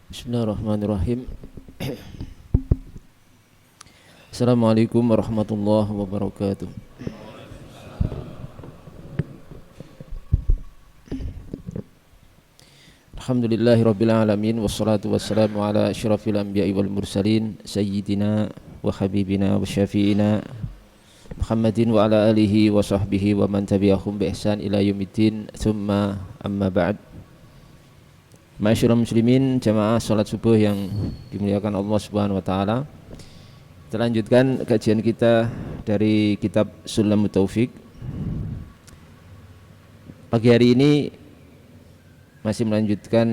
Bismillahirrahmanirrahim. Assalamualaikum warahmatullahi wabarakatuh. Alhamdulillahirabbil alamin wassalatu wassalamu ala asyrafil anbiya'i wal mursalin sayyidina wa habibina wa syafi'ina Muhammadin wa ala alihi wa sahbihi wa man tabi'ahum bi ihsan ila yaumiddin. Tsumma amma ba'd. Ma'asyiral muslimin, jamaah salat subuh yang dimuliakan Allah Subhanahu wa taala. Kita lanjutkan kajian kita dari kitab Sulamut Taufik. Pagi hari ini masih melanjutkan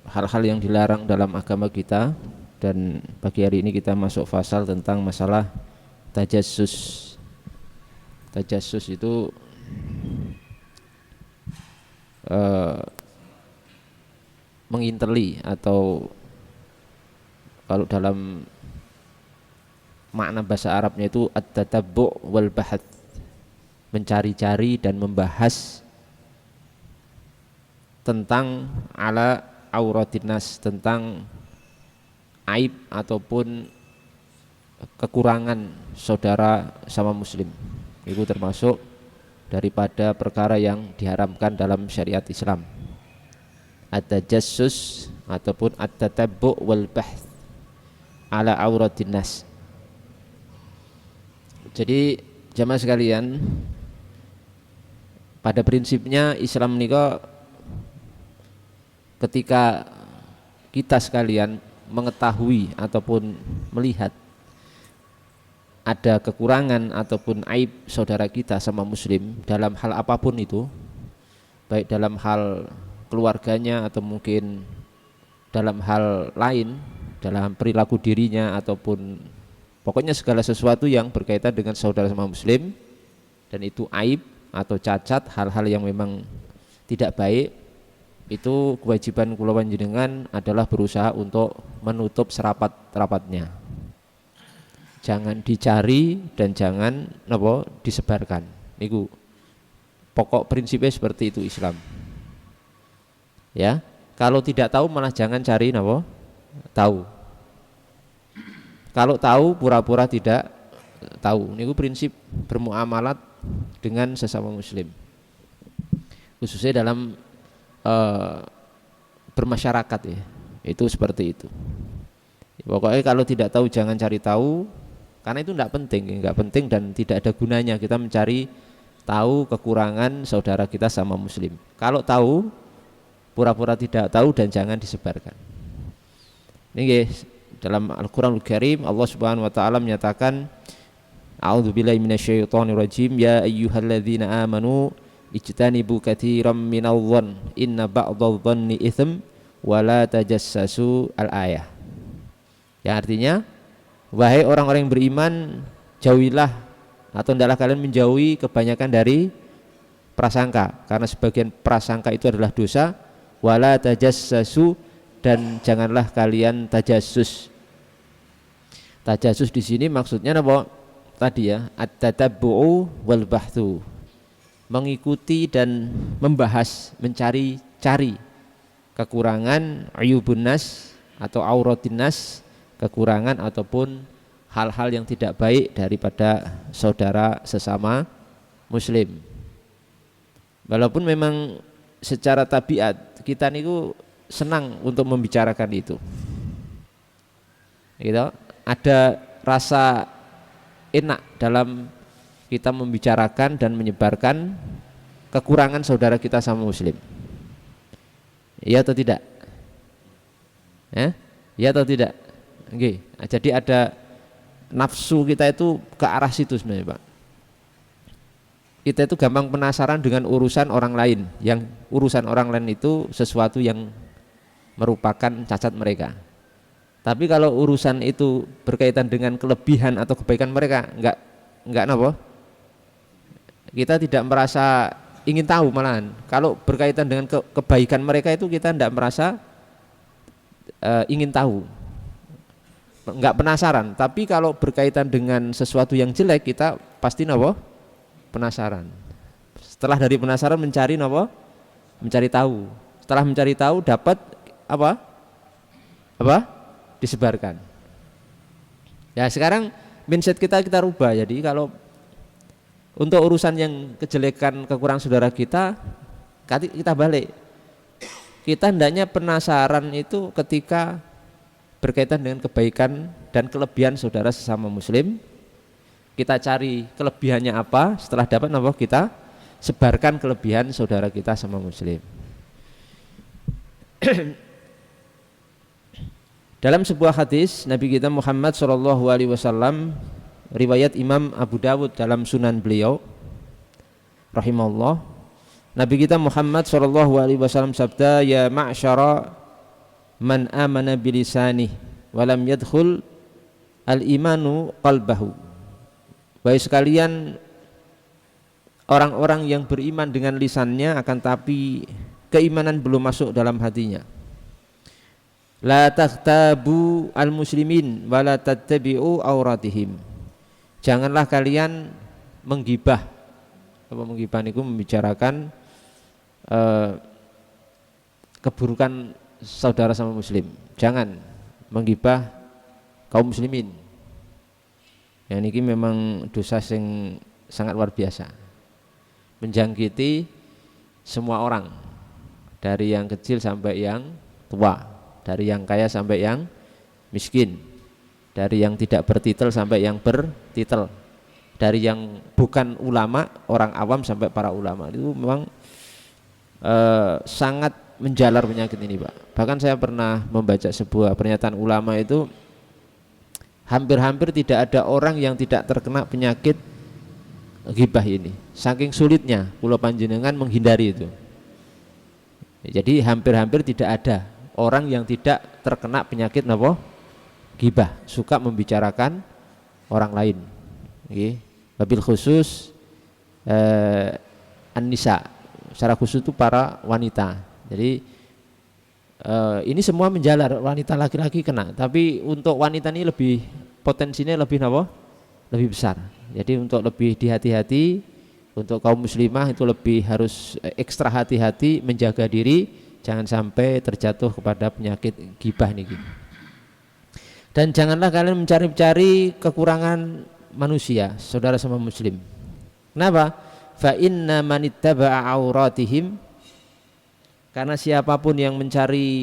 hal-hal yang dilarang dalam agama kita, dan pagi hari ini kita masuk fasal tentang masalah tajassus. Tajassus itu menginteli, atau kalau dalam makna bahasa Arabnya itu at-tatabbu' wal bahath, mencari-cari dan membahas tentang ala auratinas, tentang aib ataupun kekurangan saudara sama muslim. Itu termasuk daripada perkara yang diharamkan dalam syariat Islam. At-tajassus ataupun at-tatabbu' wal bahth ala auratin nas. Jadi jamaah sekalian, pada prinsipnya Islam menika ketika kita sekalian mengetahui ataupun melihat ada kekurangan ataupun aib saudara kita sama muslim dalam hal apapun itu, baik dalam hal keluarganya atau mungkin dalam hal lain, dalam perilaku dirinya ataupun pokoknya segala sesuatu yang berkaitan dengan saudara sama muslim, dan itu aib atau cacat, hal-hal yang memang tidak baik, itu kewajiban kula panjenengan adalah berusaha untuk menutup serapat-rapatnya. Jangan dicari dan jangan disebarkan. Niku pokok prinsipnya seperti itu Islam. Ya, kalau tidak tahu malah jangan cari tahu. Kalau tahu pura-pura tidak tahu. Niku prinsip bermuamalat dengan sesama muslim, khususnya dalam bermasyarakat ya. Itu seperti itu. Pokoknya kalau tidak tahu jangan cari tahu, karena itu enggak penting dan tidak ada gunanya kita mencari tahu kekurangan saudara kita sama muslim. Kalau tahu pura-pura tidak tahu dan jangan disebarkan. Ini guys, dalam Al-Qur'anul Karim Allah Subhanahu wa taala menyatakan, a'udzubillahi minasyaitonirrajim, ya ayyuhalladzina amanu ijtanibu katsiran minadh-dhann inna ba'dadh-dhanni itsm wa la tajassasu, al-ayah. Ya, artinya wahai orang-orang yang beriman, jauhilah atau hendaklah kalian menjauhi kebanyakan dari prasangka, karena sebagian prasangka itu adalah dosa. Wala tajassasu, dan janganlah kalian tajassus. Tajassus di sini maksudnya apa? Tadi ya, at-tatabbu'u wal bahthu, mengikuti dan membahas, mencari-cari kekurangan, ayubun nas atau auratin nas, kekurangan ataupun hal-hal yang tidak baik daripada saudara sesama muslim. Walaupun memang secara tabiat kita niku senang untuk membicarakan itu. Gitu. Ada rasa enak dalam kita membicarakan dan menyebarkan kekurangan saudara kita sama muslim. Iya atau tidak? Iya atau tidak? Oke. Jadi ada nafsu kita itu ke arah situ sebenarnya, Pak. Kita itu gampang penasaran dengan urusan orang lain, yang urusan orang lain itu sesuatu yang merupakan cacat mereka. Tapi kalau urusan itu berkaitan dengan kelebihan atau kebaikan mereka, enggak kita tidak merasa ingin tahu, malahan kalau berkaitan dengan kebaikan mereka itu kita tidak merasa ingin tahu, enggak penasaran. Tapi kalau berkaitan dengan sesuatu yang jelek, kita pasti penasaran. Setelah dari penasaran mencari mencari tahu. Setelah mencari tahu dapat apa? apa? Disebarkan. Ya sekarang mindset kita rubah. Jadi kalau untuk urusan yang kejelekan kekurangan saudara kita balik. Kita hendaknya penasaran itu ketika berkaitan dengan kebaikan dan kelebihan saudara sesama muslim. Kita cari kelebihannya apa, setelah dapat apa kita sebarkan kelebihan saudara kita sama muslim. Dalam sebuah hadis Nabi kita Muhammad SAW, riwayat Imam Abu Dawud dalam sunan beliau rahimahullah, Nabi kita Muhammad SAW sabda, ya ma'syara man amana bilisanih walam yadkhul al-imanu qalbahu. Wahai sekalian orang-orang yang beriman dengan lisannya akan tapi keimanan belum masuk dalam hatinya. La taghtabu al-muslimin wa la tattabi'u auratihim. Janganlah kalian menggibah. Apa menggibah niku membicarakan keburukan saudara sama muslim. Jangan menggibah kaum muslimin. Yang ini memang dosa yang sangat luar biasa, menjangkiti semua orang, dari yang kecil sampai yang tua, dari yang kaya sampai yang miskin, dari yang tidak bertitel sampai yang bertitel, dari yang bukan ulama, orang awam sampai para ulama. Itu memang sangat menjalar penyakit ini, Pak. Bahkan saya pernah membaca sebuah pernyataan ulama itu, hampir-hampir tidak ada orang yang tidak terkena penyakit ghibah ini. Saking sulitnya kula panjenengan menghindari itu. Jadi hampir-hampir tidak ada orang yang tidak terkena penyakit napa? Ghibah, suka membicarakan orang lain. Nggih. Wabil khusus an-nisa. Secara khusus itu para wanita. Jadi ini semua menjalar, wanita laki-laki kena, tapi untuk wanita ini lebih potensinya lebih apa? Lebih besar. Jadi untuk lebih dihati-hati, untuk kaum muslimah itu lebih harus ekstra hati-hati menjaga diri, jangan sampai terjatuh kepada penyakit ghibah niki. Dan janganlah kalian mencari-cari kekurangan manusia, saudara sama muslim. Kenapa? Fa inna manittaba'a auratihim, karena siapapun yang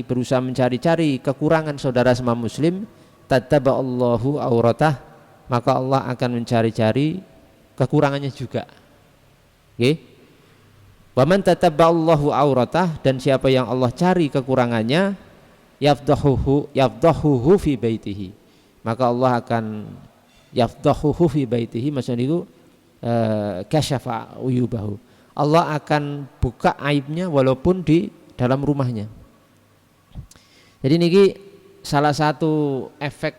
berusaha mencari-cari kekurangan saudara sama muslim, tattaba'allahu auratah, maka Allah akan mencari-cari kekurangannya juga. Oke? Wa man tattaba'allahu auratah, dan siapa yang Allah cari kekurangannya, yafdahuhu fi baitihi, maka Allah akan yafdahuhu fi baitihi, maksudnya itu kasyafa uyubahu, Allah akan buka aibnya walaupun di dalam rumahnya. Jadi niki salah satu efek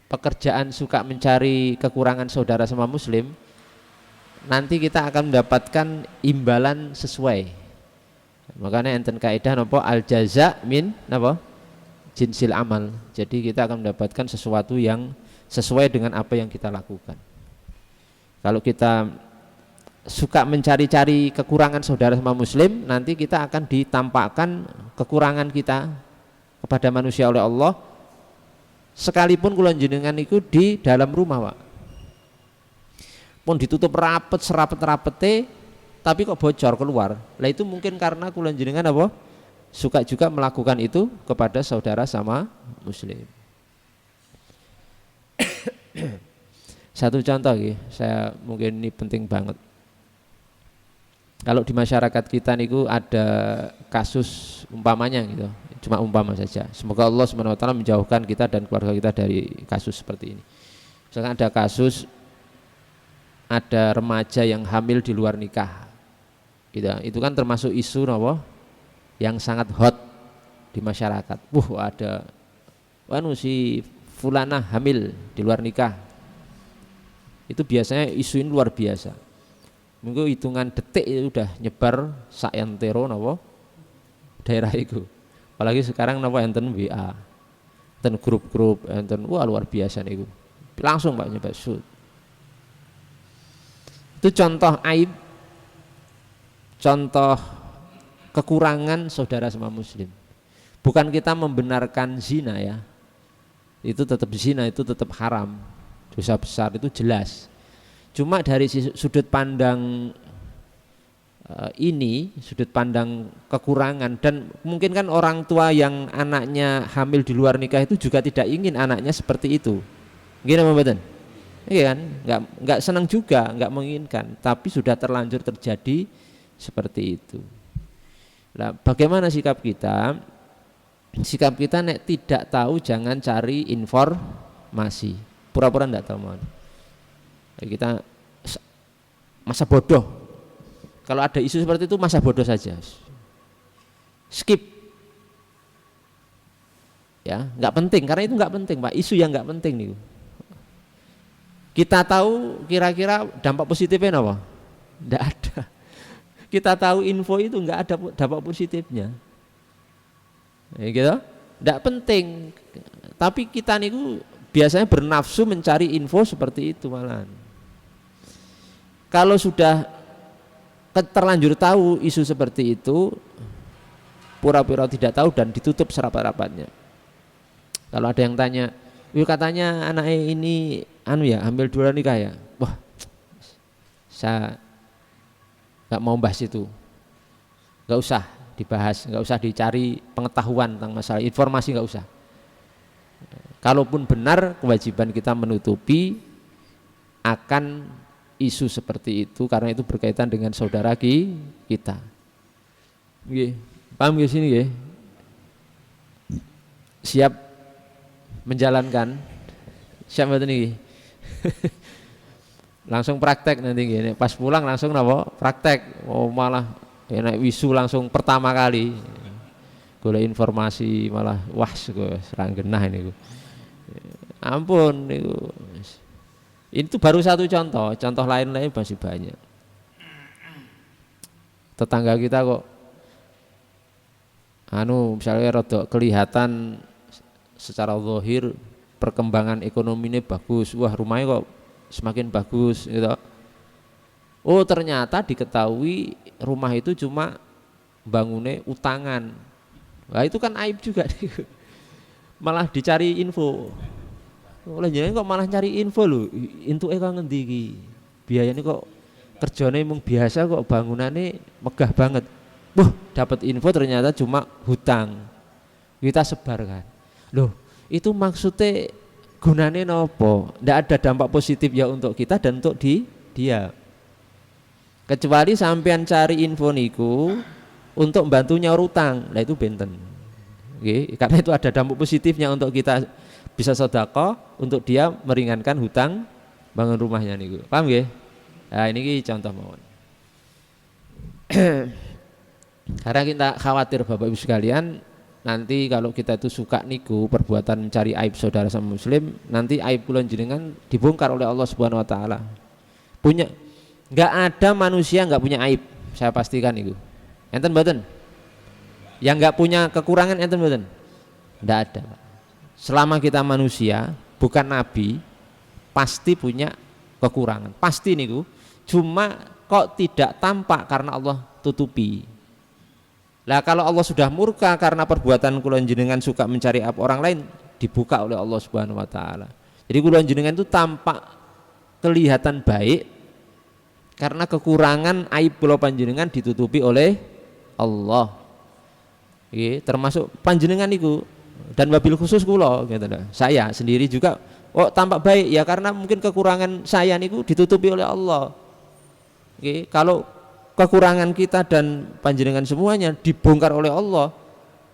pekerjaan suka mencari kekurangan saudara sama muslim, nanti kita akan mendapatkan imbalan sesuai. Makanya enten kaidah napa al jaza min napa jinsil amal. Jadi kita akan mendapatkan sesuatu yang sesuai dengan apa yang kita lakukan. Kalau kita suka mencari-cari kekurangan saudara sama muslim, nanti kita akan ditampakkan kekurangan kita kepada manusia oleh Allah, sekalipun kula jenengan itu di dalam rumah, Pak. Pun ditutup rapet serapet-rapete, tapi kok bocor keluar. Lah itu mungkin karena kula jenengan apa? Suka juga melakukan itu kepada saudara sama muslim. Satu contoh saya mungkin ini penting banget. Kalau di masyarakat kita niku ada kasus umpamanya gitu, cuma umpama saja. Semoga Allah SWT menjauhkan kita dan keluarga kita dari kasus seperti ini. Misalkan ada kasus, ada remaja yang hamil di luar nikah, gitu. Itu kan termasuk isu yang sangat hot di masyarakat. Ada si fulana hamil di luar nikah. Itu biasanya isu ini luar biasa. Mungkin hitungan detik itu udah nyebar saentero daerah itu. Apalagi sekarang enten WA, enten grup-grup, enten luar biasa niku. Langsung Pak nyebar shoot. Itu contoh aib, contoh kekurangan saudara sama muslim. Bukan kita membenarkan zina ya. Itu tetap zina, itu tetap haram. Dosa besar itu jelas. Cuma dari sudut pandang ini, sudut pandang kekurangan, dan mungkin kan orang tua yang anaknya hamil di luar nikah itu juga tidak ingin anaknya seperti itu. Gini apa betul? Iya kan? Enggak senang juga, enggak menginginkan, tapi sudah terlanjur terjadi seperti itu. Nah, bagaimana sikap kita? Sikap kita nek tidak tahu jangan cari informasi. Pura-pura enggak tahu mohon. Kita masa bodoh. Kalau ada isu seperti itu masa bodoh saja. Skip. Ya, enggak penting karena itu enggak penting, Pak. Isu yang enggak penting nih. Kita tahu kira-kira dampak positifnya apa? Enggak ada. Kita tahu info itu enggak ada dampak positifnya. Ya gitu. Enggak penting. Tapi kita niku biasanya bernafsu mencari info seperti itu malahan. Kalau sudah terlanjur tahu isu seperti itu, pura-pura tidak tahu dan ditutup serapat-rapatnya. Kalau ada yang tanya, "Yuk katanya anaknya ini hamil dua nikah ya." Wah, saya nggak mau bahas itu, nggak usah dibahas, nggak usah dicari pengetahuan tentang masalah informasi, nggak usah. Kalaupun benar, kewajiban kita menutupi akan isu seperti itu karena itu berkaitan dengan saudara kita. Nggih, paham nggih sini nggih? Siap menjalankan? Siap mboten niki? Langsung praktek nanti gini. Pas pulang langsung napa? Praktek. Oh malah enak wisu langsung pertama kali. Golek informasi malah wah serang genah ini. Ampun niku. Itu baru satu contoh lain-lain masih banyak. Tetangga kita kok misalnya rada kelihatan secara zahir perkembangan ekonominya bagus. Wah, rumahnya kok semakin bagus gitu. Oh, ternyata diketahui rumah itu cuma bangunnya utangan. Wah, itu kan aib juga. Malah dicari info. Oleh jenengan kok malah cari info lho, entuke kok ngendi iki? Biayane kok kerjane mung biasa kok bangunane megah banget. Wah, dapat info ternyata cuma hutang. Kita sebarkan. Loh, itu maksudnya gunane nopo? Ndak ada dampak positif ya untuk kita dan untuk dia. Kecuali sampean cari info niku untuk membantu nyaur utang. Nah itu benten. Oke, karena itu ada dampak positifnya untuk kita bisa sedekah, untuk dia meringankan hutang bangun rumahnya niku. Paham nggih? Nah, ini contoh mawon. Karena kita khawatir Bapak Ibu sekalian, nanti kalau kita itu suka niku perbuatan mencari aib saudara sama muslim, nanti aib kula jenengan dibongkar oleh Allah Subhanahu wa taala. Enggak ada manusia enggak punya aib, saya pastikan itu. Enten mboten? Yang enggak punya kekurangan enten mboten? Enggak ada. Selama kita manusia, bukan nabi, pasti punya kekurangan. Pasti niku. Cuma kok tidak tampak karena Allah tutupi. Lah kalau Allah sudah murka karena perbuatan kula jenengan suka mencari aib orang lain, dibuka oleh Allah Subhanahu wa taala. Jadi kula jenengan itu tampak kelihatan baik karena kekurangan aib kula panjenengan ditutupi oleh Allah. Termasuk panjenengan niku dan wabil khusus kula gitu loh. Saya sendiri juga tampak baik ya karena mungkin kekurangan saya niku ditutupi oleh Allah. Kalau kekurangan kita dan panjenengan semuanya dibongkar oleh Allah,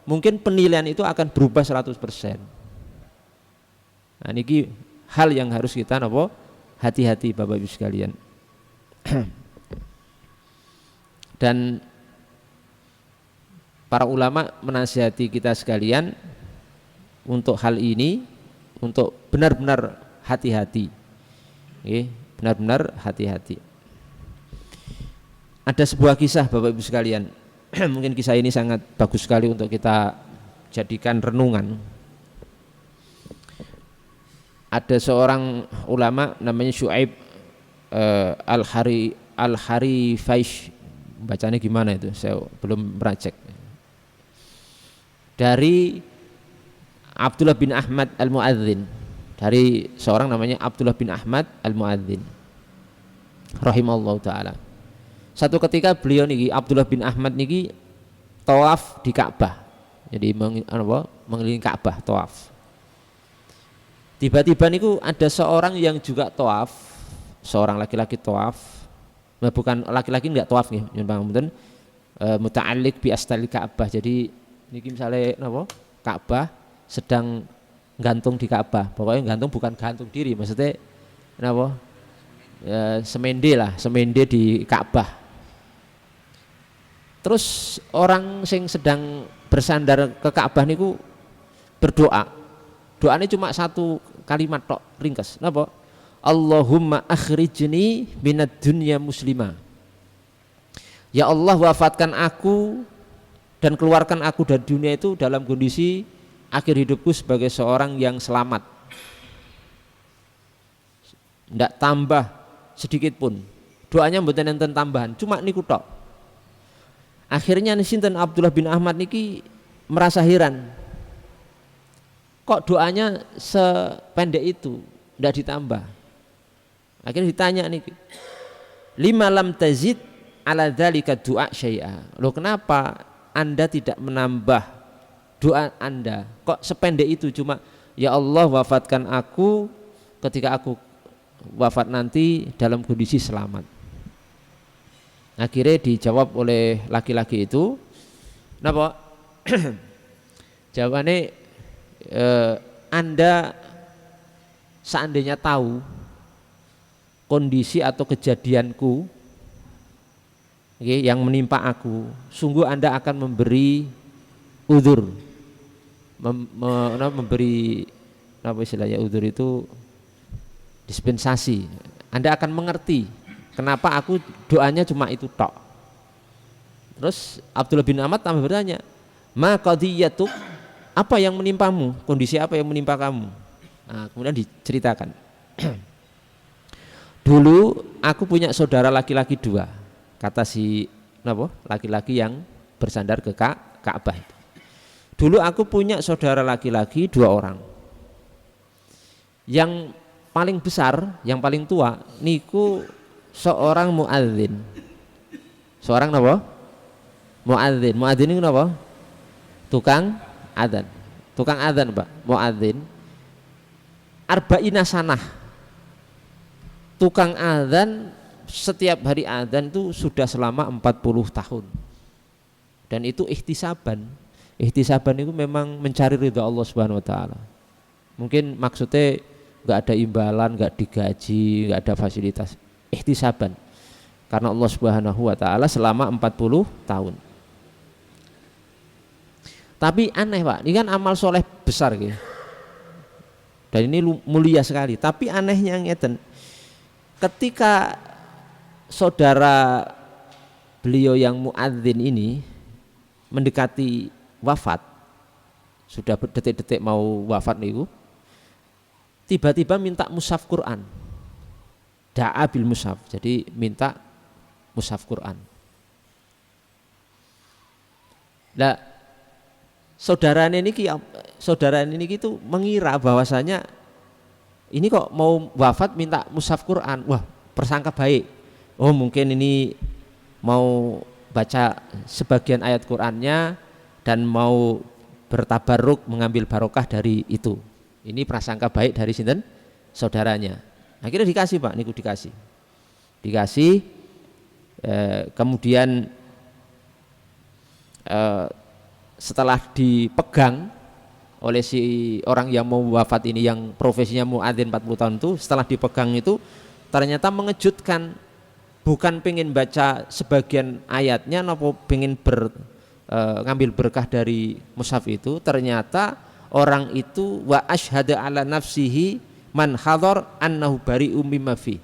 mungkin penilaian itu akan berubah 100%. Nah, niki hal yang harus kita hati-hati Bapak Ibu sekalian. Dan para ulama menasihati kita sekalian untuk hal ini, untuk benar-benar hati-hati. Benar-benar hati-hati. Ada sebuah kisah Bapak Ibu sekalian. Mungkin kisah ini sangat bagus sekali untuk kita jadikan renungan. Ada seorang ulama namanya Syuaib Al-Harifaish. Bacanya gimana itu? Saya belum meracek. dari Abdullah bin Ahmad Al-Muadzin, dari seorang namanya Abdullah bin Ahmad Al-Muadzin rahimallahu taala. Satu ketika beliau niki Abdullah bin Ahmad niki tawaf di Ka'bah. Jadi mengelilingi Ka'bah tawaf. Tiba-tiba niku ada seorang yang juga tawaf, seorang laki-laki tawaf. Nah, bukan laki-laki enggak tawaf nggih, nyuwun muta'alliq bi astal Ka'bah. Jadi niki misalnya napa? Ka'bah sedang gantung di Ka'bah. Pokoknya gantung bukan gantung diri, maksudnya napa? Semende lah, semende di Ka'bah. Terus orang sing sedang bersandar ke Ka'bah niku berdoa. Doanya cuma satu kalimat tok, ringkas. Napa? Allahumma akhrijni minad dunya muslimah. Ya Allah, wafatkan aku dan keluarkan aku dari dunia itu dalam kondisi akhir hidupku sebagai seorang yang selamat. Ndak tambah sedikit pun. Doanya mboten enten tambahan, cuma niku tok. Akhirnya sinten Abdullah bin Ahmad niki merasa heran. Kok doanya sependek itu, ndak ditambah. Akhirnya ditanya niki. Lima lam tazid ala dzalika du'a syai'a. Loh, kenapa Anda tidak menambah doa Anda? Kok sependek itu, cuma ya Allah wafatkan aku ketika aku wafat nanti dalam kondisi selamat. Akhirnya dijawab oleh laki-laki itu, napa? Jawabannya, Anda seandainya tahu kondisi atau kejadianku yang menimpa aku, sungguh Anda akan memberi udzur, memberi apa istilahnya udzur itu dispensasi. Anda akan mengerti kenapa aku doanya cuma itu tok. Terus Abdullah bin Ahmad tambah bertanya, ma qadiyatuk, apa yang menimpamu, kondisi apa yang menimpa kamu? Nah, kemudian diceritakan. Dulu aku punya saudara laki-laki dua, kata si laki-laki yang bersandar ke Ka'bah itu. Dulu aku punya saudara laki-laki dua orang. Yang paling besar, yang paling tua niku seorang muadzin. Seorang napa? Muadzin. Muadzin itu napa? Tukang adzan. Tukang adzan, Pak. Muadzin. Arba'ina sanah. Tukang adzan setiap hari adzan itu sudah selama 40 tahun. Dan itu ihtisaban. Ihtisaban itu memang mencari ridha Allah Subhanahu wa taala. Mungkin maksudnya enggak ada imbalan, enggak digaji, enggak ada fasilitas. Ihtisaban karena Allah Subhanahu wa taala selama 40 tahun. Tapi aneh, Pak, ini kan amal soleh besar gitu. Dan ini mulia sekali. Tapi anehnya ngeten, ketika saudara beliau yang muadzin ini mendekati wafat, sudah detik-detik mau wafat niku, tiba-tiba minta mushaf Quran. Da'a bil mushaf, jadi minta mushaf Quran. Nah, saudara ini itu mengira bahwasanya ini kok mau wafat minta mushaf Quran. Wah, persangka baik. Oh, mungkin ini mau baca sebagian ayat Qurannya dan mau bertabarruk mengambil barokah dari itu. Ini prasangka baik dari sinten? Saudaranya. Akhirnya dikasih, Pak, niku dikasih. Kemudian setelah dipegang oleh si orang yang mau wafat ini yang profesinya muadzin 40 tahun itu, setelah dipegang itu ternyata mengejutkan. Bukan pengen baca sebagian ayatnya, nopo pengen ngambil berkah dari mushaf itu, ternyata orang itu wa asyhada ala nafsihi man hadar annahu bari'um mimma fi.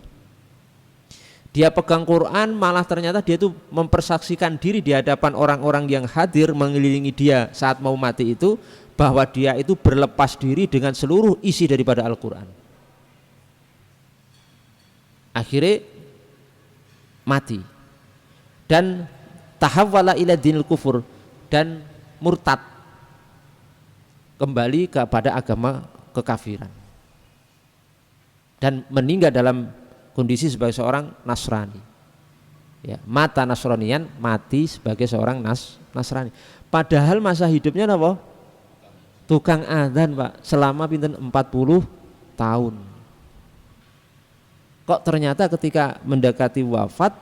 Dia pegang Quran, malah ternyata dia itu mempersaksikan diri di hadapan orang-orang yang hadir mengelilingi dia saat mau mati itu, bahwa dia itu berlepas diri dengan seluruh isi daripada Al-Quran. Akhirnya mati dan tahawwala ila dinil kufur, dan murtad kembali kepada agama kekafiran dan meninggal dalam kondisi sebagai seorang Nasrani. Ya, mata Nasranian, mati sebagai seorang Nasrani. Padahal masa hidupnya apa? Tukang adzan, Pak, selama pinten 40 tahun. Kok ternyata ketika mendekati wafat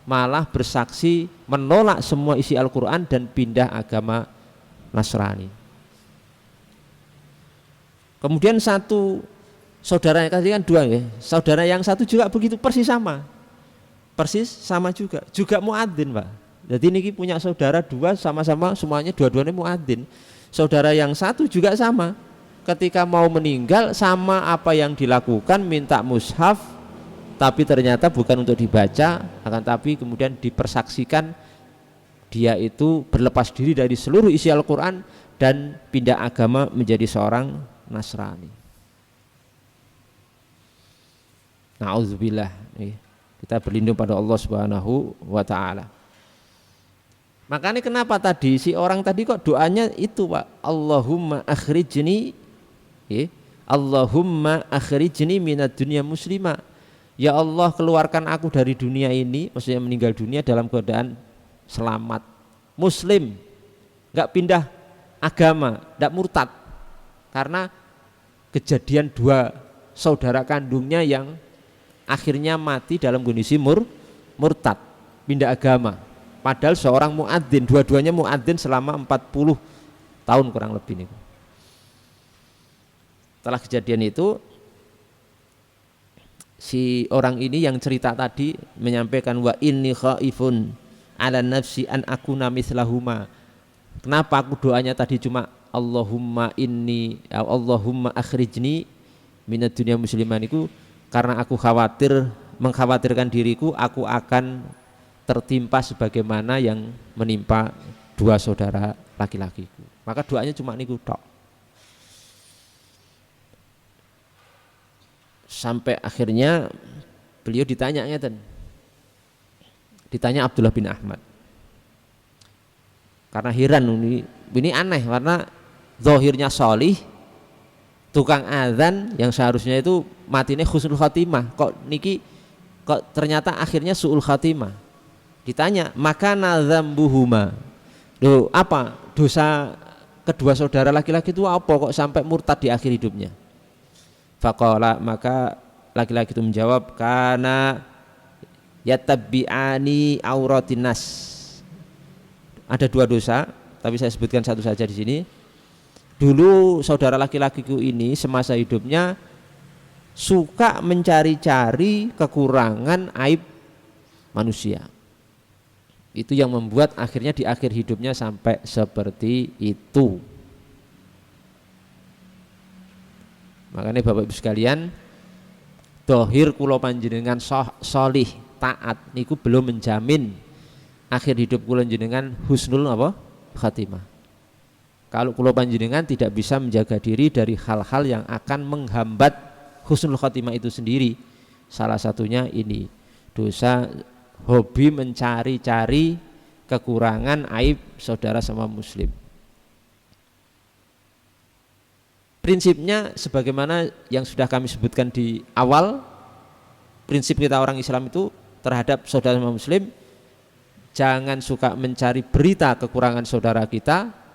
malah bersaksi menolak semua isi Al-Quran dan pindah agama Nasrani. Kemudian satu saudaranya, tadi kan dua ya, saudara yang satu juga begitu persis sama juga muadzin, Pak. Jadi niki punya saudara dua sama-sama semuanya dua-duanya muadzin. Saudara yang satu juga sama, ketika mau meninggal sama apa yang dilakukan, minta mushaf, tapi ternyata bukan untuk dibaca, akan tapi kemudian dipersaksikan dia itu berlepas diri dari seluruh isi Al-Quran dan pindah agama menjadi seorang Nasrani. Na'udzubillah. Kita berlindung pada Allah Subhanahu wa ta'ala. Makanya kenapa tadi si orang tadi kok doanya itu, Pak, Allahumma akhrijni, Allahumma akhrijni minad dunya muslimah. Ya Allah, keluarkan aku dari dunia ini, maksudnya meninggal dunia dalam keadaan selamat, muslim, enggak pindah agama, enggak murtad. Karena kejadian dua saudara kandungnya yang akhirnya mati dalam kondisi murtad, pindah agama. Padahal seorang muadzin, dua-duanya muadzin selama 40 tahun kurang lebih nih. Setelah kejadian itu, si orang ini yang cerita tadi menyampaikan wa inni khaifun ala nafsi an akuna mislahuma. Kenapa aku doanya tadi cuma Allahumma akhrijni minad dunya musliman itu karena aku mengkhawatirkan diriku aku akan tertimpa sebagaimana yang menimpa dua saudara laki-lakiku. Maka doanya cuma niku tok. Sampai akhirnya beliau ditanya Abdullah bin Ahmad. Karena heran ini aneh karena zahirnya sholih, tukang azan yang seharusnya itu matinya husnul khatimah, kok ternyata akhirnya su'ul khatimah. Ditanya, maka nadzambuhuma, apa dosa kedua saudara laki-laki itu apa kok sampai murtad di akhir hidupnya? Faqala, maka laki-laki itu menjawab, karena yatabbi'ani auratin nas. Ada dua dosa, tapi saya sebutkan satu saja di sini. Dulu saudara laki-lakiku ini semasa hidupnya suka mencari-cari kekurangan aib manusia. Itu yang membuat akhirnya di akhir hidupnya sampai seperti itu. Makanya Bapak Ibu sekalian, dohir kula panjenengan solih taat niku belum menjamin akhir hidup kula panjenengan husnul khatimah. Kalau kula panjenengan tidak bisa menjaga diri dari hal-hal yang akan menghambat husnul khatimah itu sendiri, salah satunya ini dosa hobi mencari-cari kekurangan aib saudara sama muslim. Prinsipnya sebagaimana yang sudah kami sebutkan di awal, prinsip kita orang Islam itu terhadap saudara sama muslim, jangan suka mencari berita kekurangan saudara kita.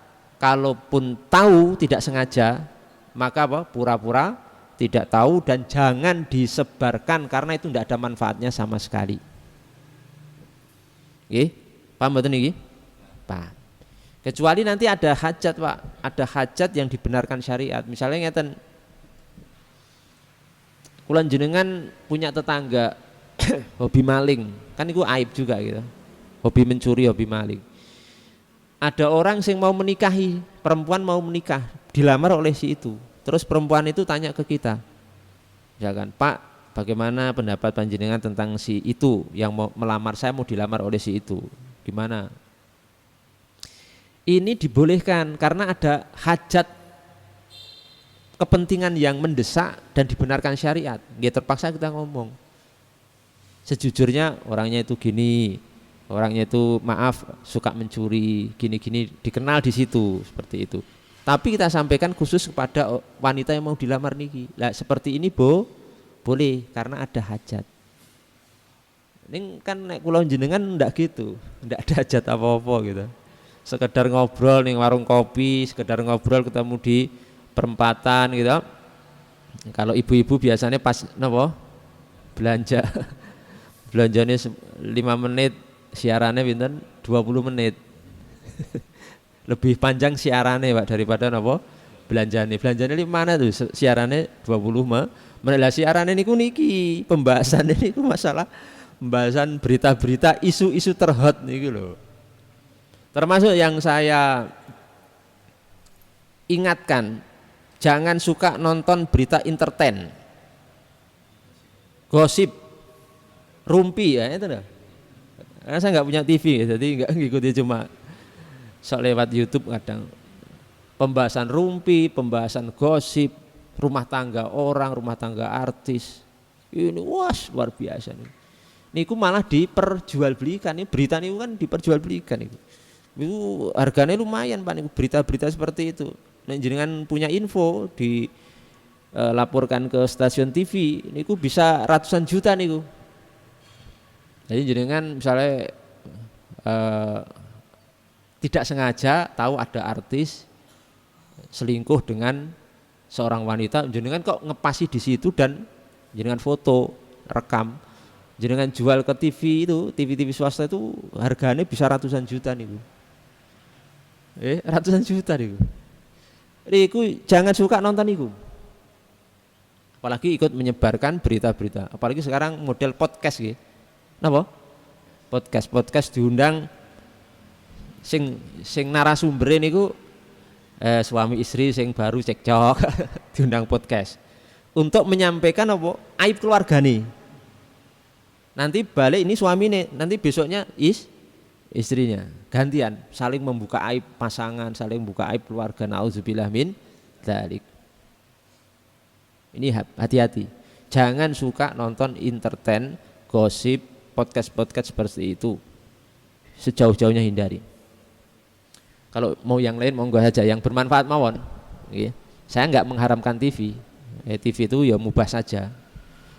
Kalaupun tahu tidak sengaja, maka pura-pura tidak tahu dan jangan disebarkan karena itu tidak ada manfaatnya sama sekali. Paham betul niki? Paham. Kecuali nanti ada hajat, Pak, ada hajat yang dibenarkan syariat. Misalnya ngeten, kula jenengan punya tetangga hobi maling, kan itu aib juga gitu. Hobi mencuri, hobi maling. Ada orang yang mau menikahi, perempuan mau menikah, dilamar oleh si itu. Terus perempuan itu tanya ke kita, misalkan, Pak, bagaimana pendapat panjenengan tentang si itu yang mau melamar saya, mau dilamar oleh si itu, gimana? Ini dibolehkan karena ada hajat kepentingan yang mendesak dan dibenarkan syariat. Dia terpaksa kita ngomong. Sejujurnya orangnya itu gini, orangnya itu maaf suka mencuri, gini-gini, dikenal di situ seperti itu. Tapi kita sampaikan khusus kepada wanita yang mau dilamar niki. Lah seperti ini boleh karena ada hajat. Ini kan nek kula jenengan ndak gitu, ndak ada hajat apa-apa gitu. Sekedar ngobrol ning warung kopi, sekedar ngobrol ketemu di perempatan gitu. Kalau ibu-ibu biasanya pas napa? Belanja. Belanjanya 5 menit, siarannya pinten? 20 menit. Lebih panjang siarannya Pak daripada napa? Belanjane. Belanjane di mana tuh? Siarannya 20 menit. Lah siarannya niku niki, pembahasannya niku masalah pembahasan berita-berita isu-isu terhot niku lho. Termasuk yang saya ingatkan, jangan suka nonton berita entertain, gosip, rumpi ya itu dah. Karena saya nggak punya TV, jadi nggak ngikuti cuma lewat YouTube kadang. Pembahasan rumpi, pembahasan gosip, rumah tangga orang, rumah tangga artis. Ini wah luar biasa nih. Niku malah diperjualbelikan, ini berita niku kan diperjualbelikan itu. Itu harganya lumayan Pak niku berita-berita seperti itu. Nek jenengan punya info dilaporkan ke stasiun TV, niku bisa ratusan juta niku. Jadi jenengan misalnya tidak sengaja tahu ada artis selingkuh dengan seorang wanita, jenengan kok ngepasi di situ dan jenengan foto, rekam, jenengan jual ke TV itu, TV swasta itu harganya bisa ratusan juta niku. Ratusan juta niku. Niku jangan suka nonton niku. Apalagi ikut menyebarkan berita-berita. Apalagi sekarang model podcast gitu. Napa? Podcast diundang sing narasumber niku suami istri sing baru cekcok diundang podcast untuk menyampaikan apa aib keluargane. Nanti balik ini suamine, nanti besoknya istrinya gantian saling membuka aib pasangan, saling membuka aib keluarga. Nauzubillah min dzalik. Ini hati-hati. Jangan suka nonton entertain, gosip, podcast seperti itu. Sejauh-jauhnya hindari. Kalau mau yang lain monggo saja, yang bermanfaat mawon. Saya enggak mengharamkan TV. TV itu ya mubah saja.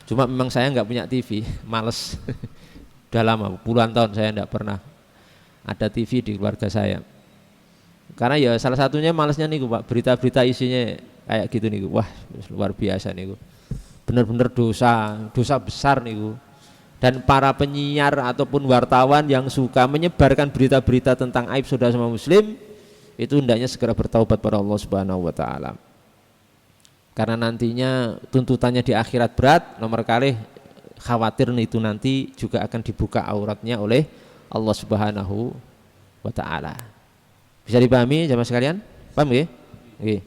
Cuma memang saya enggak punya TV, males. Udah lama, puluhan tahun saya enggak pernah ada TV di keluarga saya. Karena ya salah satunya malesnya niku Pak, berita-berita isinya kayak gitu niku. Wah, luar biasa niku. Benar-benar dosa besar niku. Dan para penyiar ataupun wartawan yang suka menyebarkan berita-berita tentang aib saudara sama muslim, itu hendaknya segera bertaubat pada Allah Subhanahu wa taala. Karena nantinya tuntutannya di akhirat berat, nomor kali khawatir itu nanti juga akan dibuka auratnya oleh Allah Subhanahu wa taala. Bisa dipahami jamaah sekalian? Paham nggih? Nggih.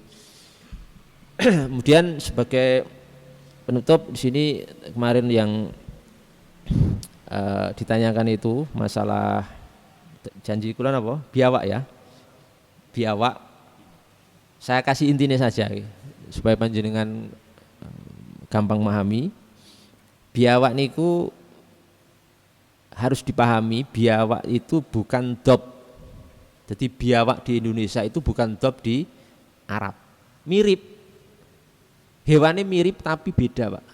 Kemudian sebagai penutup di sini kemarin yang ditanyakan itu masalah janji kula apa? Biawak ya. Biawak. Saya kasih intinya saja supaya panjenengan gampang memahami. Biawak niku harus dipahami, biawak itu bukan dop. Jadi biawak di Indonesia itu bukan dop di Arab. Mirip. Hewannya mirip tapi beda Pak.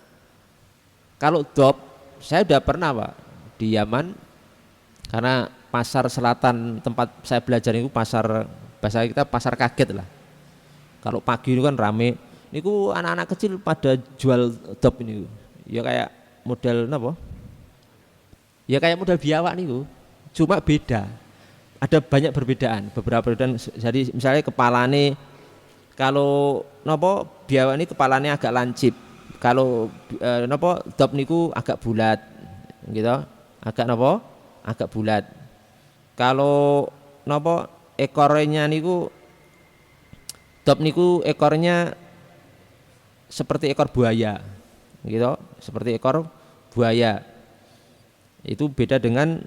Kalau dop, saya udah pernah Pak di Yaman, karena pasar selatan tempat saya belajar itu pasar, bahasa kita pasar kaget lah. Kalau pagi itu kan rame, niku anak-anak kecil pada jual dop ini. Ya kayak model apa? Ya kayak model biawak niku, cuma beda. Ada banyak perbedaan, beberapa perbedaan. Jadi misalnya kepalane, kalau nopo biawak ini kepalane agak lancip. Kalau nopo dop niku agak bulat, gitu. Agak nopo? Agak bulat. Kalau nopo ekornya niku, dop niku ekornya seperti ekor buaya, gitu. Seperti ekor buaya. Itu beda dengan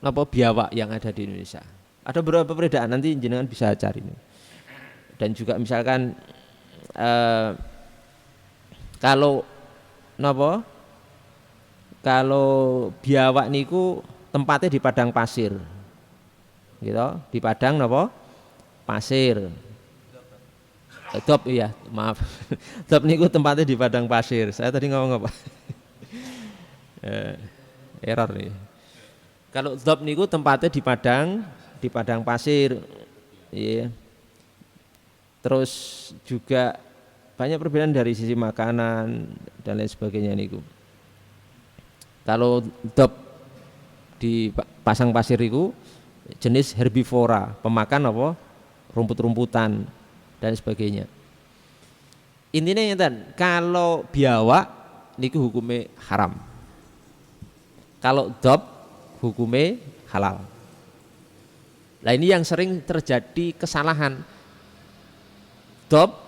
apa biawak yang ada di Indonesia. Ada beberapa perbedaan, nanti jenengan bisa cari. Dan juga misalkan kalau napa? Kalau biawak niku tempatnya di padang pasir. Gitu, di padang napa? Pasir. Dop iya, maaf. Dop niku tempatnya di padang pasir. Saya tadi ngomong apa? Error nih. Kalau dop niku tempatnya di padang pasir. Iya. Terus juga banyak perbedaan dari sisi makanan dan lain sebagainya niku. Kalau dop di pasang pasir itu jenis herbivora, pemakan apa? Rumput-rumputan dan sebagainya. Intinya ngeten, kalau biawak niku hukumnya haram. Kalau dop hukumnya halal. Nah ini yang sering terjadi kesalahan. Dop,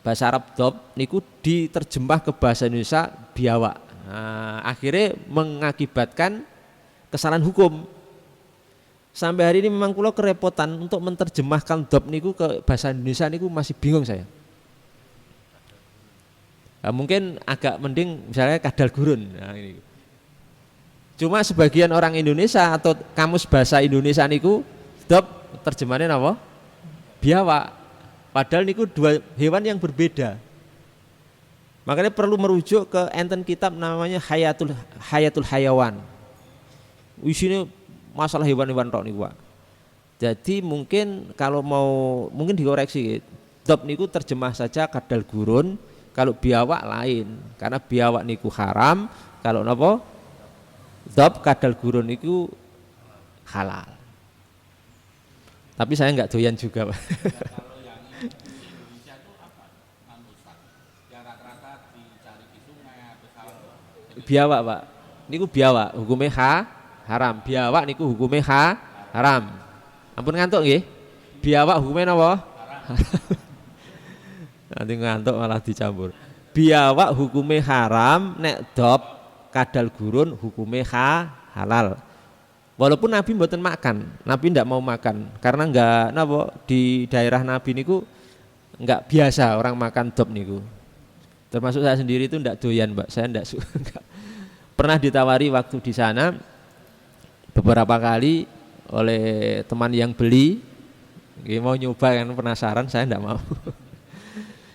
bahasa Arab dop niku diterjemah ke bahasa Indonesia biawak. Nah, akhirnya mengakibatkan kesalahan hukum. Sampai hari ini memang kula kerepotan untuk menerjemahkan dop niku ke bahasa Indonesia niku masih bingung saya. Nah, mungkin agak mending misalnya kadal gurun. Nah, ini. Cuma sebagian orang Indonesia atau kamus bahasa Indonesia niku dop terjemahannya apa? Biawak. Padahal niku dua hewan yang berbeda. Makanya perlu merujuk ke enten kitab namanya Hayatul Hayawan. Isinya masalah hewan-hewan tok niku, Pak. Jadi mungkin kalau mau mungkin dikoreksi, dop niku terjemah saja kadal gurun, kalau biawak lain. Karena biawak niku haram, kalau napa? Dop kadal gurun niku halal. Tapi saya enggak doyan juga, Pak. Kalau yang Indonesia itu apa? Yang rata-rata dicari di sungai atau sawah. Biawak, Pak. Niku biawak, hukumnya haram. Biawak niku hukumnya haram. Ampun ngantuk nggih. Biawak hukumnya napa? Nanti ngantuk malah dicampur. Biawak hukumnya haram, nek dop kadal gurun hukumnya halal. Walaupun Nabi mboten makan, Nabi ndak mau makan karena enggak napa di daerah Nabi niku enggak biasa orang makan dop niku. Termasuk saya sendiri itu ndak doyan, Mbak. Saya ndak suka. Pernah ditawari waktu di sana beberapa kali oleh teman yang beli, mau nyoba kan penasaran, saya ndak mau.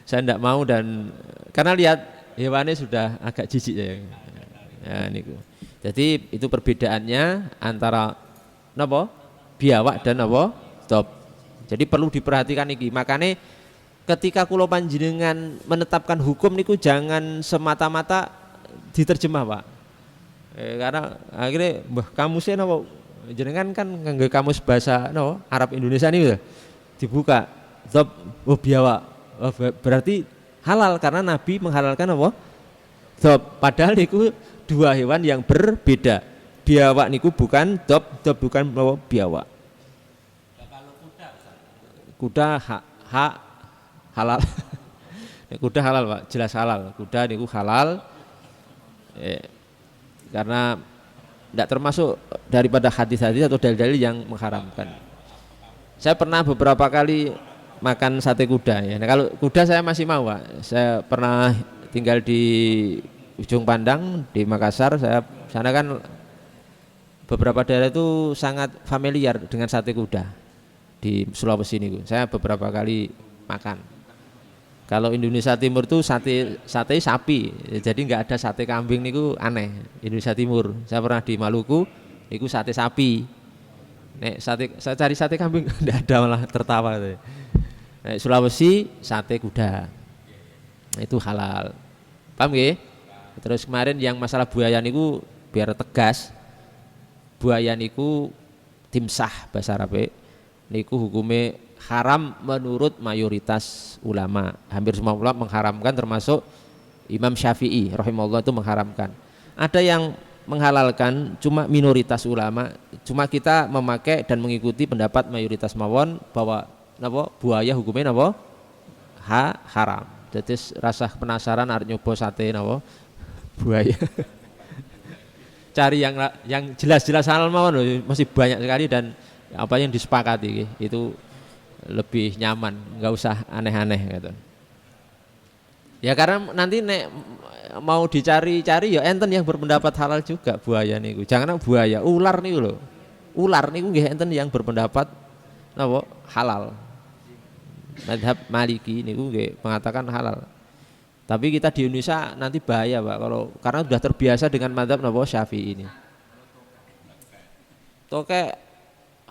Saya ndak mau dan karena lihat hewannya sudah agak jijik ya. Ya niku. Jadi itu perbedaannya antara napa? Biawak dan napa? Dop. Jadi perlu diperhatikan iki. Makanya ketika kula panjenengan menetapkan hukum niku jangan semata-mata diterjemah, Pak. Karena akhirnya mbah kamusnya napa? Jenengan kan nganggo kamus bahasa napa? Arab Indonesia niku dibuka. Dop oh biawak. Oh, berarti halal karena Nabi menghalalkan apa? Dop. Padahal niku dua hewan yang berbeda. Biawak niku bukan dop, dop bukan biawak. Ya, kalau Kuda halal. Kuda halal, Pak, jelas halal. Kuda niku halal. Karena tidak termasuk daripada hadis-hadis atau dalil-dalil yang mengharamkan. Saya pernah beberapa kali makan sate kuda ya. Nah, kalau kuda saya masih mau, Pak. Saya pernah tinggal di Ujung Pandang di Makassar, saya sana kan beberapa daerah itu sangat familiar dengan sate kuda di Sulawesi ini. Saya beberapa kali makan. Kalau Indonesia Timur itu sate sapi, jadi nggak ada sate kambing niku aneh. Indonesia Timur, saya pernah di Maluku, niku sate sapi. Nek saya cari sate kambing nggak ada, malah tertawa. Nek Sulawesi sate kuda, itu halal. Paham nggih? Terus kemarin yang masalah buaya niku biar tegas, buaya niku timsah bahasa Arab niku hukumnya haram menurut mayoritas ulama. Hampir semua ulama mengharamkan, termasuk Imam Syafi'i rahimahullah itu mengharamkan. Ada yang menghalalkan, cuma minoritas ulama. Cuma kita memakai dan mengikuti pendapat mayoritas mawon bahwa napa buaya hukumnya napa haram. Jadi rasa penasaran arep nyoba sate napa buaya. Cari yang jelas-jelas halal mawon, masih banyak sekali dan apa yang disepakati itu lebih nyaman, nggak usah aneh-aneh gitu. Ya karena nanti nek mau dicari-cari ya enten yang berpendapat halal juga buaya niku. Jangan buaya, ular niku lho. Ular niku nggih enten yang berpendapat napa halal. Madhab Maliki niku nggih mengatakan halal. Tapi kita di Indonesia nanti bahaya Pak kalau karena sudah terbiasa dengan madhab napa Syafi'i ini. Tokek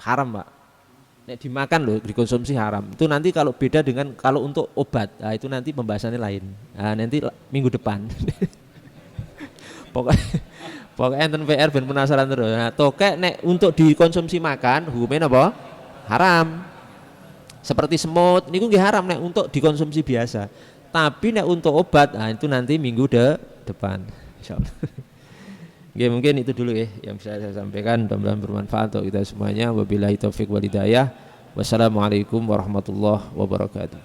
haram Pak. Nek dimakan loh dikonsumsi haram. Itu nanti kalau beda dengan kalau untuk obat. Nah, itu nanti pembahasannya lain. Nah, nanti minggu depan. Pokoknya enten PR ben penasaran terus. Nah, tokek nek untuk dikonsumsi makan hukumnya apa? Haram. Seperti semut niku nggih haram nek untuk dikonsumsi biasa. Tapi nek untuk obat, nah itu nanti minggu depan. Insyaallah. Oke, mungkin itu dulu ya yang bisa saya sampaikan. Mudah-mudahan bermanfaat untuk kita semuanya. Wabillahi taufik wal hidayah. Wassalamualaikum warahmatullahi wabarakatuh.